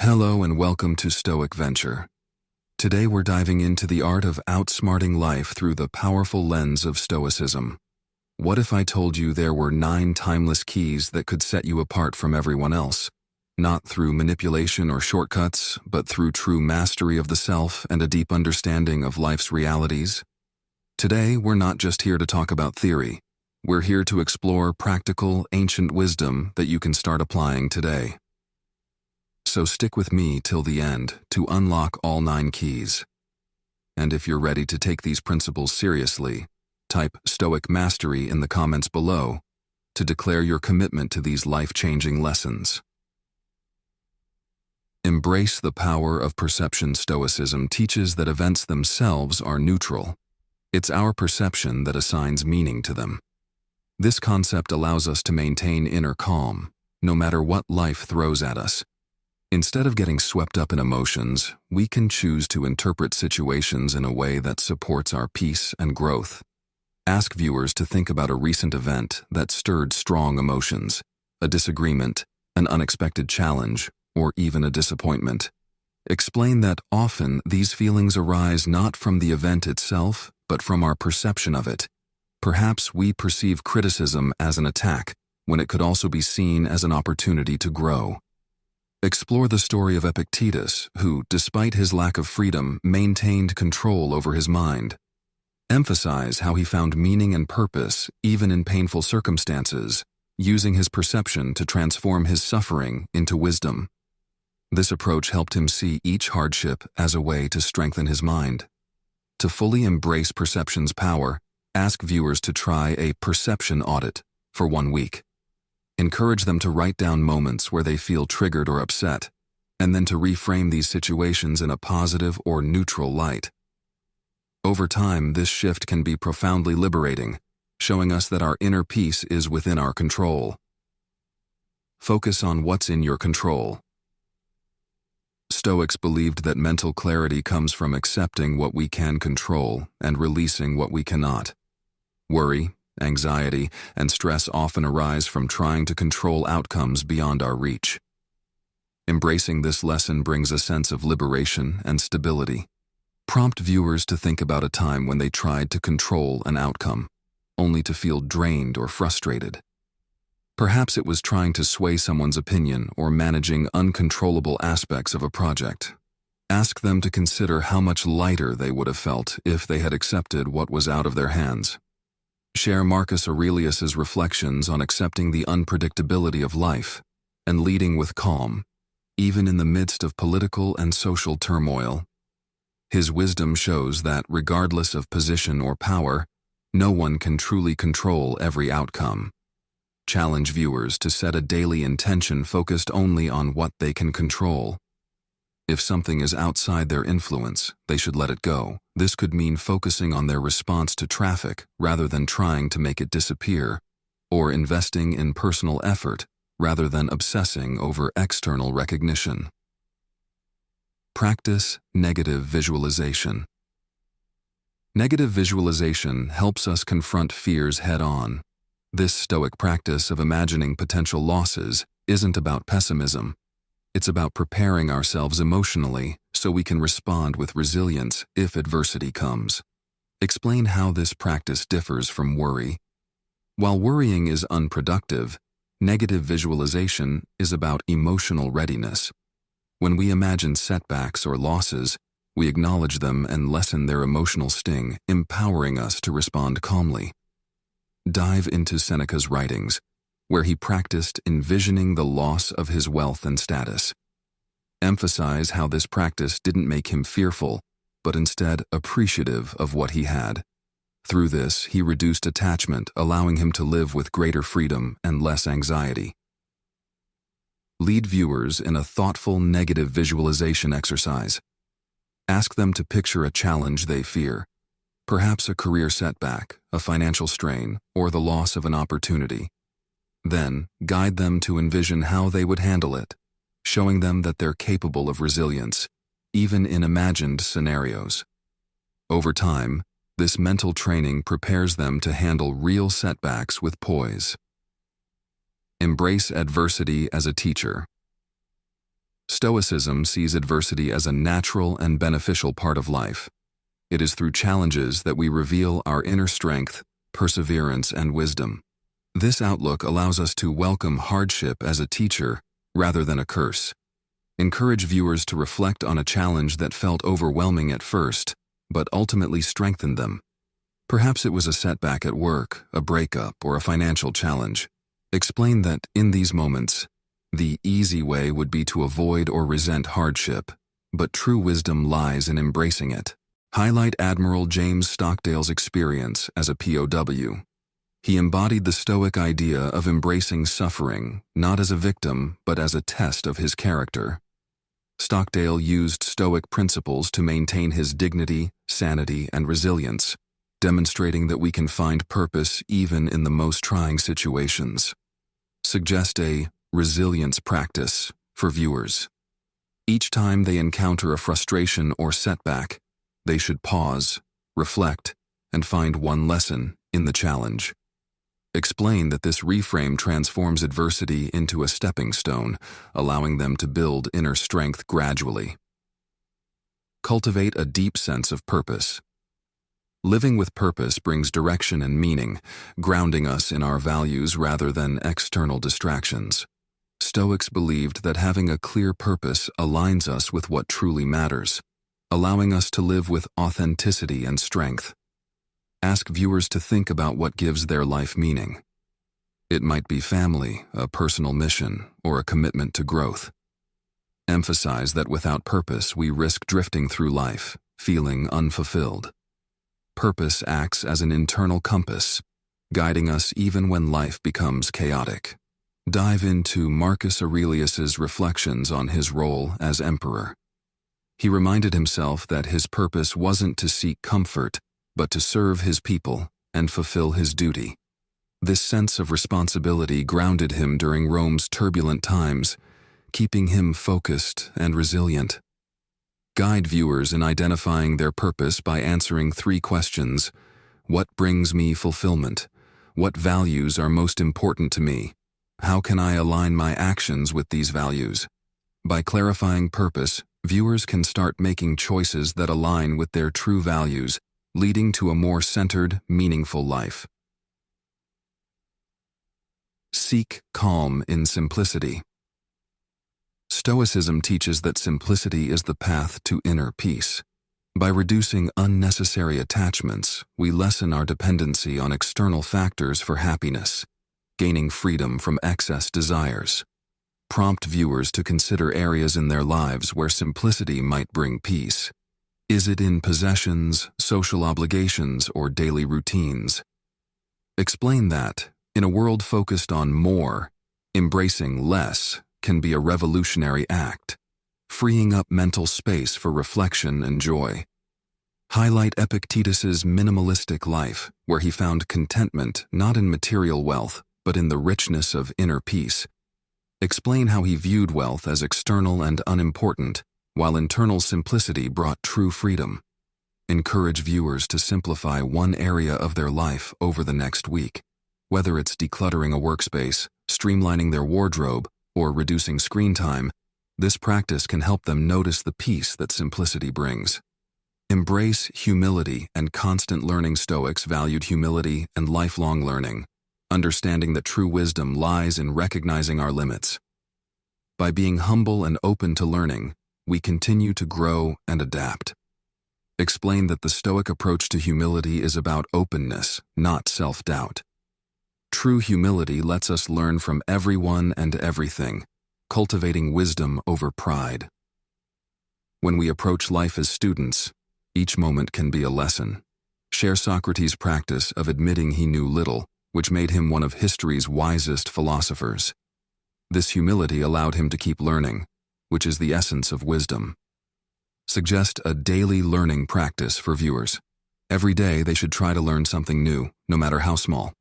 Hello and welcome to Stoic Venture. Today we're diving into the art of outsmarting life through the powerful lens of Stoicism. What if I told you there were 9 timeless keys that could set you apart from everyone else? Not through manipulation or shortcuts, but through true mastery of the self and a deep understanding of life's realities? Today we're not just here to talk about theory. We're here to explore practical, ancient wisdom that you can start applying today. So stick with me till the end to unlock all 9 keys. And if you're ready to take these principles seriously, type Stoic Mastery in the comments below to declare your commitment to these life-changing lessons. Embrace the power of perception. Stoicism teaches that events themselves are neutral. It's our perception that assigns meaning to them. This concept allows us to maintain inner calm, no matter what life throws at us. Instead of getting swept up in emotions, we can choose to interpret situations in a way that supports our peace and growth. Ask viewers to think about a recent event that stirred strong emotions, a disagreement, an unexpected challenge, or even a disappointment. Explain that often these feelings arise not from the event itself, but from our perception of it. Perhaps we perceive criticism as an attack, when it could also be seen as an opportunity to grow. Explore the story of Epictetus, who, despite his lack of freedom, maintained control over his mind. Emphasize how he found meaning and purpose, even in painful circumstances, using his perception to transform his suffering into wisdom. This approach helped him see each hardship as a way to strengthen his mind. To fully embrace perception's power, ask viewers to try a perception audit for 1 week. Encourage them to write down moments where they feel triggered or upset, and then to reframe these situations in a positive or neutral light. Over time, this shift can be profoundly liberating, showing us that our inner peace is within our control. Focus on what's in your control. Stoics believed that mental clarity comes from accepting what we can control and releasing what we cannot. Worry, anxiety, and stress often arise from trying to control outcomes beyond our reach. Embracing this lesson brings a sense of liberation and stability. Prompt viewers to think about a time when they tried to control an outcome, only to feel drained or frustrated. Perhaps it was trying to sway someone's opinion or managing uncontrollable aspects of a project. Ask them to consider how much lighter they would have felt if they had accepted what was out of their hands. Share Marcus Aurelius's reflections on accepting the unpredictability of life and leading with calm, even in the midst of political and social turmoil. His wisdom shows that, regardless of position or power, no one can truly control every outcome. Challenge viewers to set a daily intention focused only on what they can control. If something is outside their influence, they should let it go. This could mean focusing on their response to traffic rather than trying to make it disappear, or investing in personal effort rather than obsessing over external recognition. Practice negative visualization. Negative visualization helps us confront fears head-on. This Stoic practice of imagining potential losses isn't about pessimism. It's about preparing ourselves emotionally so we can respond with resilience if adversity comes. Explain how this practice differs from worry. While worrying is unproductive, negative visualization is about emotional readiness. When we imagine setbacks or losses, we acknowledge them and lessen their emotional sting, empowering us to respond calmly. Dive into Seneca's writings, where he practiced envisioning the loss of his wealth and status. Emphasize how this practice didn't make him fearful, but instead appreciative of what he had. Through this, he reduced attachment, allowing him to live with greater freedom and less anxiety. Lead viewers in a thoughtful negative visualization exercise. Ask them to picture a challenge they fear, perhaps a career setback, a financial strain, or the loss of an opportunity. Then, guide them to envision how they would handle it, showing them that they're capable of resilience, even in imagined scenarios. Over time, this mental training prepares them to handle real setbacks with poise. Embrace adversity as a teacher. Stoicism sees adversity as a natural and beneficial part of life. It is through challenges that we reveal our inner strength, perseverance, and wisdom. This outlook allows us to welcome hardship as a teacher rather than a curse. Encourage viewers to reflect on a challenge that felt overwhelming at first, but ultimately strengthened them. Perhaps it was a setback at work, a breakup, or a financial challenge. Explain that, in these moments, the easy way would be to avoid or resent hardship, but true wisdom lies in embracing it. Highlight Admiral James Stockdale's experience as a POW. He embodied the Stoic idea of embracing suffering, not as a victim, but as a test of his character. Stockdale used Stoic principles to maintain his dignity, sanity, and resilience, demonstrating that we can find purpose even in the most trying situations. Suggest a resilience practice for viewers. Each time they encounter a frustration or setback, they should pause, reflect, and find one lesson in the challenge. Explain that this reframe transforms adversity into a stepping stone, allowing them to build inner strength gradually. Cultivate a deep sense of purpose. Living with purpose brings direction and meaning, grounding us in our values rather than external distractions. Stoics believed that having a clear purpose aligns us with what truly matters, allowing us to live with authenticity and strength. Ask viewers to think about what gives their life meaning. It might be family, a personal mission, or a commitment to growth. Emphasize that without purpose, we risk drifting through life, feeling unfulfilled. Purpose acts as an internal compass, guiding us even when life becomes chaotic. Dive into Marcus Aurelius's reflections on his role as emperor. He reminded himself that his purpose wasn't to seek comfort, but to serve his people and fulfill his duty. This sense of responsibility grounded him during Rome's turbulent times, keeping him focused and resilient. Guide viewers in identifying their purpose by answering 3 questions. What brings me fulfillment? What values are most important to me? How can I align my actions with these values? By clarifying purpose, viewers can start making choices that align with their true values, leading to a more centered, meaningful life. Seek calm in simplicity. Stoicism teaches that simplicity is the path to inner peace. By reducing unnecessary attachments, we lessen our dependency on external factors for happiness, gaining freedom from excess desires. Prompt viewers to consider areas in their lives where simplicity might bring peace. Is it in possessions, social obligations, or daily routines? Explain that, in a world focused on more, embracing less can be a revolutionary act, freeing up mental space for reflection and joy. Highlight Epictetus's minimalistic life, where he found contentment not in material wealth, but in the richness of inner peace. Explain how he viewed wealth as external and unimportant, while internal simplicity brought true freedom. Encourage viewers to simplify one area of their life over the next week, whether it's decluttering a workspace, streamlining their wardrobe, or reducing screen time. This practice can help them notice the peace that simplicity brings. Embrace humility and constant learning. Stoics valued humility and lifelong learning, understanding that true wisdom lies in recognizing our limits. By being humble and open to learning, we continue to grow and adapt. Explain that the Stoic approach to humility is about openness, not self-doubt. True humility lets us learn from everyone and everything, cultivating wisdom over pride. When we approach life as students, each moment can be a lesson. Share Socrates' practice of admitting he knew little, which made him one of history's wisest philosophers. This humility allowed him to keep learning, which is the essence of wisdom. Suggest a daily learning practice for viewers. Every day they should try to learn something new, no matter how small.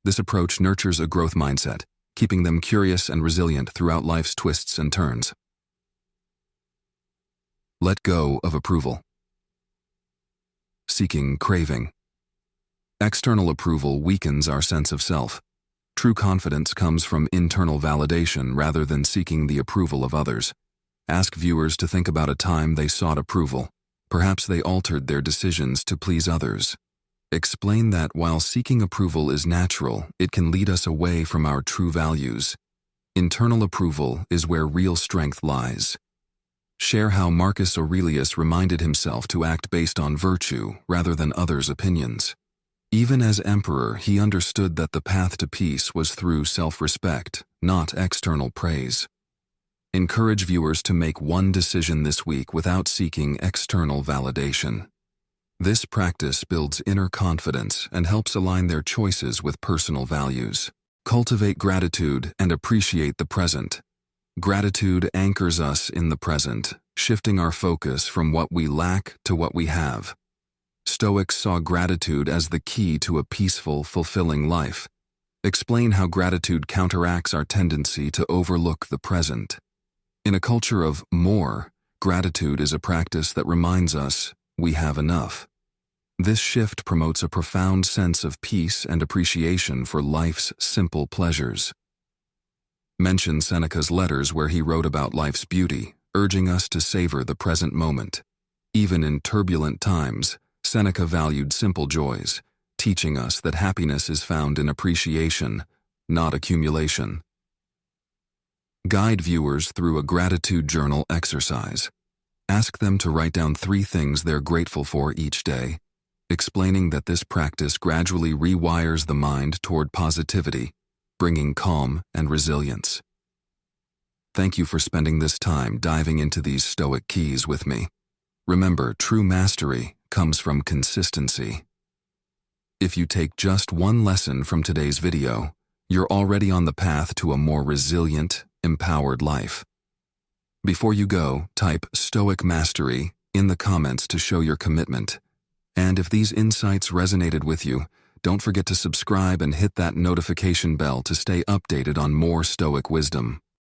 This approach nurtures a growth mindset, keeping them curious and resilient throughout life's twists and turns. Let go of approval. Seeking craving. External approval weakens our sense of self. True confidence comes from internal validation rather than seeking the approval of others. Ask viewers to think about a time they sought approval. Perhaps they altered their decisions to please others. Explain that while seeking approval is natural, it can lead us away from our true values. Internal approval is where real strength lies. Share how Marcus Aurelius reminded himself to act based on virtue rather than others' opinions. Even as emperor, he understood that the path to peace was through self-respect, not external praise. Encourage viewers to make one decision this week without seeking external validation. This practice builds inner confidence and helps align their choices with personal values. Cultivate gratitude and appreciate the present. Gratitude anchors us in the present, shifting our focus from what we lack to what we have. Stoics saw gratitude as the key to a peaceful, fulfilling life. Explain how gratitude counteracts our tendency to overlook the present. In a culture of more, gratitude is a practice that reminds us we have enough. This shift promotes a profound sense of peace and appreciation for life's simple pleasures. Mention Seneca's letters where he wrote about life's beauty, urging us to savor the present moment. Even in turbulent times, Seneca valued simple joys, teaching us that happiness is found in appreciation, not accumulation. Guide viewers through a gratitude journal exercise. Ask them to write down 3 things they're grateful for each day, explaining that this practice gradually rewires the mind toward positivity, bringing calm and resilience. Thank you for spending this time diving into these Stoic keys with me. Remember, true mastery comes from consistency. If you take just one lesson from today's video, you're already on the path to a more resilient, empowered life. Before you go, type Stoic Mastery in the comments to show your commitment. And if these insights resonated with you, don't forget to subscribe and hit that notification bell to stay updated on more Stoic wisdom.